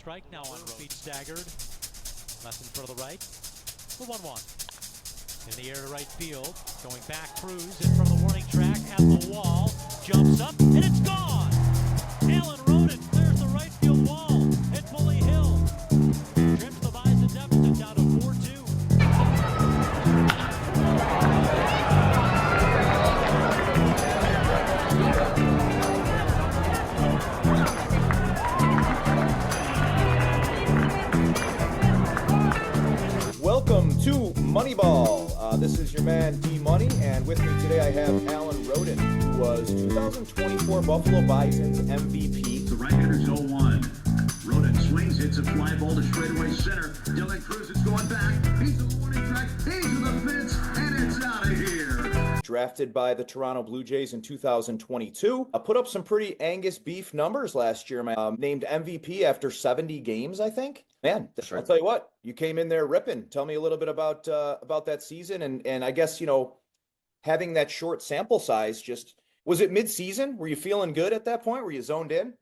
strike now on feet staggered. Left in front of the right. The 1-1. In the air to right field. Going back, Cruz in front of the warning track at the wall. Jumps up, and it's gone! Alan Roden clears the right field wall at Bully Hill. Trims the Bison deficit down to 4-2. Welcome to Moneyball. This is your man D Money, and with me today I have Alan Roden, who was 2024 Buffalo Bison's MVP. The right-hander's 0-1. Roden swings, hits a fly ball to straightaway center. Dylan Cruz is going back. He's to the warning track. He's to the fence, and it's out of here. Drafted by the Toronto Blue Jays in 2022. Put up some pretty Angus beef numbers last year, man. Named MVP after 70 games, I think. Man, I'll tell you what, you came in there ripping. Tell me a little bit about that season, and I guess, you know, having that short sample size, was it mid-season? Were you feeling good at that point? Were you zoned in?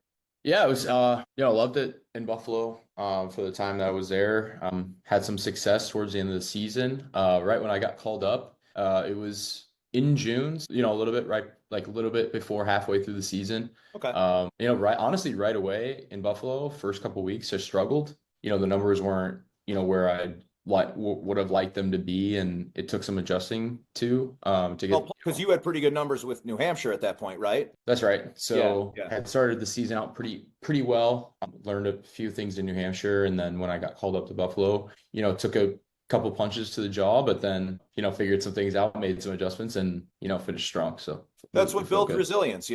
Yeah, it was, loved it in Buffalo for the time that I was there. Had some success towards the end of the season. Right when I got called up, it was in June, a little bit before halfway through the season. Okay. Honestly, right away in Buffalo, first couple of weeks, I struggled. The numbers weren't, where I would have liked them to be, and it took some adjusting to get. Because you had pretty good numbers with New Hampshire at that point, right? That's right. So yeah. I had started the season out pretty well. Learned a few things in New Hampshire, and then when I got called up to Buffalo, took a couple punches to the jaw, but then figured some things out, made some adjustments, and finished strong. So that's what builds resilience.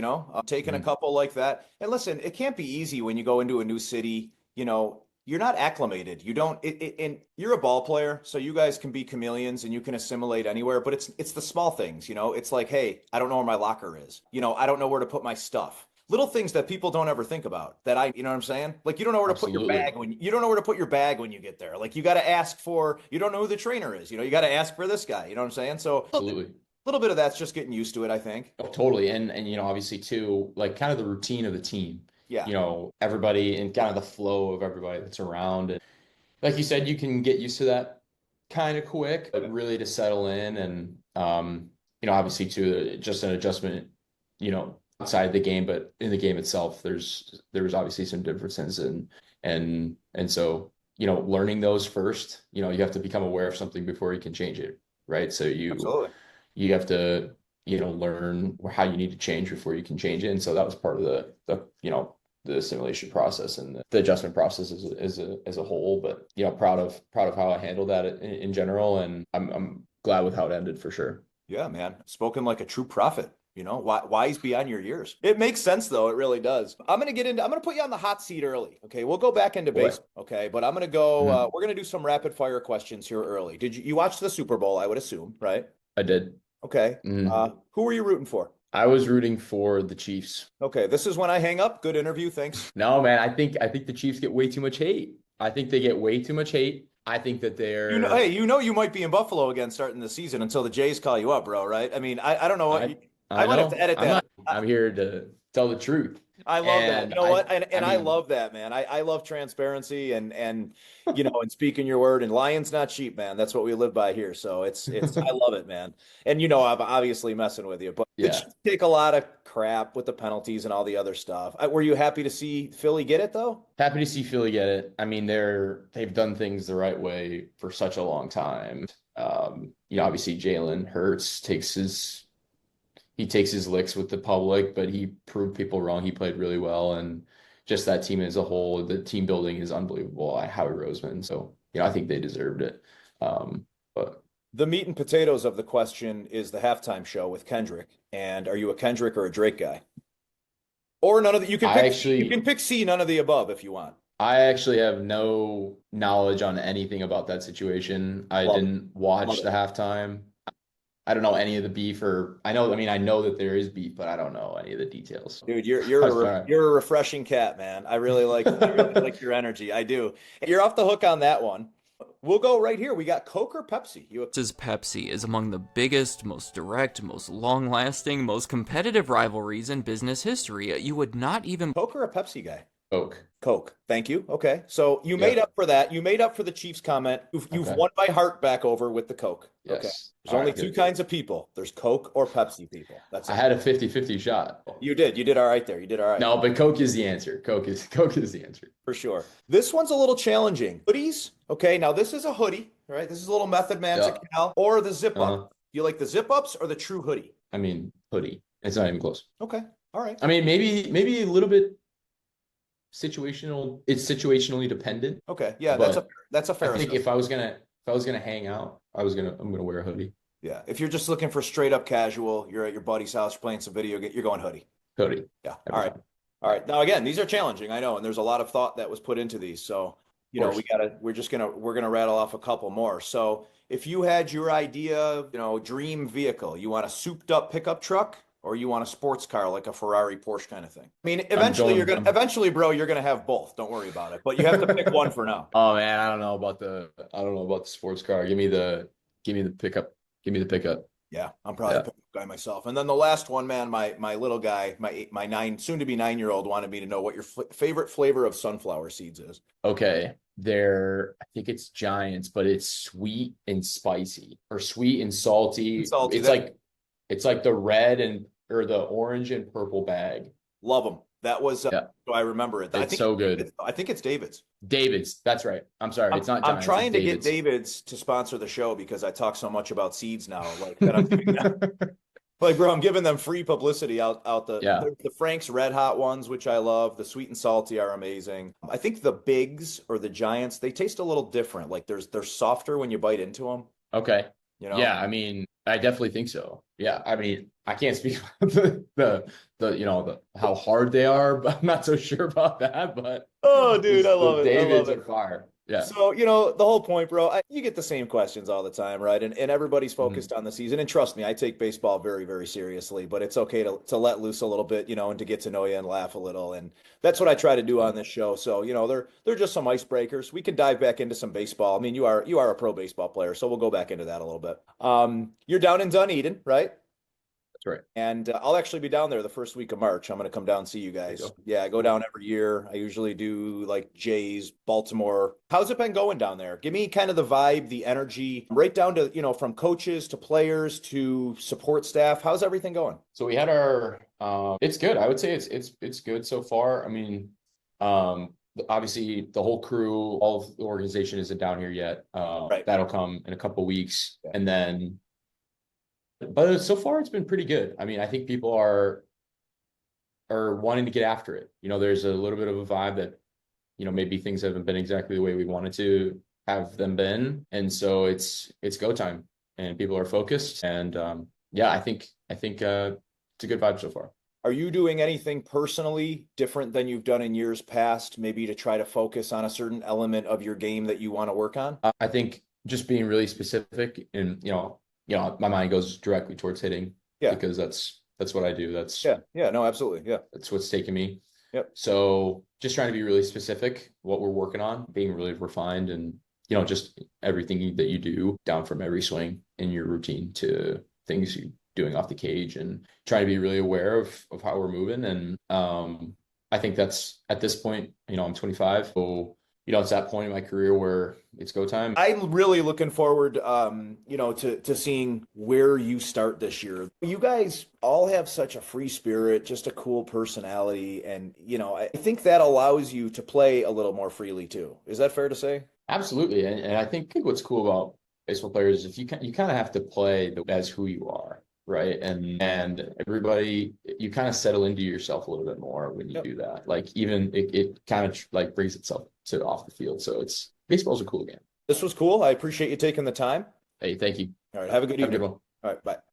Taking a couple like that. And listen, it can't be easy when you go into a new city. You're not acclimated. You don't, and you're a ball player, so you guys can be chameleons and you can assimilate anywhere, but it's the small things, it's like, hey, I don't know where my locker is. I don't know where to put my stuff. Little things that people don't ever think about you know what I'm saying? Like, you don't know where to put your bag you don't know where to put your bag when you get there. Like, you got to ask you don't know who the trainer is. You got to ask for this guy, you know what I'm saying? So absolutely. A little bit of that's just getting used to it, I think. Oh, totally. And obviously too, like kind of the routine of the team. Yeah. Everybody and kind of the flow of everybody that's around. And like you said, you can get used to that kind of quick, but really to settle in and, obviously too, just an adjustment, outside the game, but in the game itself, there was obviously some differences and so, learning those first, you have to become aware of something before you can change it. Right. So Absolutely. you have to, learn how you need to change before you can change it. And so that was part of the assimilation process and the adjustment process as a whole, but proud of how I handled that in general, and I'm glad with how it ended for sure. Yeah, man. Spoken like a true prophet. Wise beyond your years. It makes sense though. It really does. I'm going to put you on the hot seat early. Okay. We'll go back into baseball. Okay. But I'm going to go, we're going to do some rapid fire questions here early. Did you watch the Super Bowl? I would assume, right? I did. Okay. Who were you rooting for? I was rooting for the Chiefs. Okay, this is when I hang up. Good interview, thanks. No, man, I think the Chiefs get way too much hate. I think they get way too much hate. I think that they're you might be in Buffalo again starting the season until the Jays call you up, bro, right? I mean, I don't know what I might have to edit that. I'm here to tell the truth. I love that. You know what? I love that, man. I love transparency and and speaking your word, and lions not sheep, man. That's what we live by here. So it's I love it, man. And I'm obviously messing with you, but did you take a lot of crap with the penalties and all the other stuff? Were you happy to see Philly get it though? Happy to see Philly get it. I mean, they've done things the right way for such a long time. Obviously Jalen Hurts takes his licks with the public, but he proved people wrong. He played really well, and just that team as a whole, the team building is unbelievable. Howie Roseman. So, I think they deserved it. But the meat and potatoes of the question is the halftime show with Kendrick. And are you a Kendrick or a Drake guy? Or none of the, you can pick C, none of the above if you want. I actually have no knowledge on anything about that situation. I didn't watch the halftime. I don't know any of the beef, I know that there is beef, but I don't know any of the details. Dude, you're a refreshing cat, man. I really like your energy. I do. You're off the hook on that one. We'll go right here. We got Coke or Pepsi? Pepsi is among the biggest, most direct, most long-lasting, most competitive rivalries in business history. You would not even... Coke or a Pepsi guy? Coke. Coke. Thank you. Okay. So you made up for that. You made up for the Chiefs comment. You've Okay. won my heart back over with the Coke. Okay. Yes. There's All only right, two good. kinds of people. There's Coke or Pepsi people. That's I it. had a 50-50 shot. You did. You did all right there. You did all right. No, but Coke is the answer. Coke is the answer. For sure. This one's a little challenging. Hoodies. Okay. Now this is a hoodie, right? This is a little Method Man Yeah. Cal or the zip up. Uh-huh. You like the zip ups or the true hoodie? I mean, hoodie. It's not even close. Okay. All right. I mean, maybe a little bit situational. It's situationally dependent. Okay. Yeah, But that's a fair I think assessment. if I was gonna hang out, I'm gonna wear a hoodie. Yeah. If you're just looking for straight up casual, you're at your buddy's house, you're playing some video game, you're going hoodie. Hoodie. Yeah. Every All right. time. All right. Now again, these are challenging, I know, and there's a lot of thought that was put into these. So, you know, course. we're gonna rattle off a couple more. So if you had your idea, dream vehicle, you want a souped up pickup truck or you want a sports car like a Ferrari, Porsche kind of thing. I mean, eventually, bro, you're gonna have both. Don't worry about it. But you have to pick one for now. Oh man, I don't know about the sports car. Give me the pickup. Give me the pickup. Yeah, I'm probably a pickup guy myself. And then the last one, man, my little guy, my soon to be 9-year-old wanted me to know what your favorite flavor of sunflower seeds is. Okay. I think it's Giants, but it's sweet and spicy or sweet and salty. It's like the red or the orange and purple bag. Love them. That was, Yeah. so I remember it. It's so good. I think it's David's. David's. That's right. I'm sorry. It's not Giants. I'm trying It's to get David's. David's to sponsor the show because I talk so much about seeds now. Like that I'm giving them, like, bro, I'm giving them free publicity out the Frank's Red Hot ones, which I love. The sweet and salty are amazing. I think the Bigs or the Giants, they taste a little different. Like they're softer when you bite into them. Okay. Yeah, I mean, I definitely think so. Yeah, I mean, I can't speak about the how hard they are, but I'm not so sure about that. But oh, dude, I love it. David's I love it. are fire. Yeah. So, the whole point, bro, you get the same questions all the time, right? And everybody's focused on the season. And trust me, I take baseball very, very seriously, but it's okay to let loose a little bit, and to get to know you and laugh a little. And that's what I try to do on this show. So, they're just some icebreakers. We can dive back into some baseball. I mean, you are a pro baseball player, so we'll go back into that a little bit. You're down in Dunedin, right? That's right. And I'll actually be down there the first week of March. I'm going to come down and see you guys. Yeah, I go down every year. I usually do like Jays, Baltimore. How's it been going down there? Give me kind of the vibe, the energy, right down to, from coaches to players to support staff. How's everything going? So we had it's good. I would say it's good so far. I mean, obviously the whole crew, all of the organization isn't down here yet. Right. That'll come in a couple weeks. Yeah. And then, but so far it's been pretty good. I mean, I think people are wanting to get after it. There's a little bit of a vibe that, maybe things haven't been exactly the way we wanted to have them been. And so it's go time and people are focused. And I think it's a good vibe so far. Are you doing anything personally different than you've done in years past, maybe to try to focus on a certain element of your game that you want to work on? I think just being really specific and, my mind goes directly towards hitting because that's what I do. No, absolutely. Yeah. That's what's taken me. Yep. So just trying to be really specific, what we're working on, being really refined and, just everything that you do down from every swing in your routine to things you're doing off the cage and trying to be really aware of how we're moving. And I think that's at this point, I'm 25. So, it's that point in my career where it's go time. I'm really looking forward, to seeing where you start this year. You guys all have such a free spirit, just a cool personality. And, I think that allows you to play a little more freely too. Is that fair to say? Absolutely. And I think what's cool about baseball players is if you kind of have to play as who you are. Right. And everybody, you kind of settle into yourself a little bit more when you do that. Like even it kind of like brings itself to off the field. So baseball's a cool game. This was cool. I appreciate you taking the time. Hey, thank you. All right. Have a good evening. Have a good one. All right. Bye.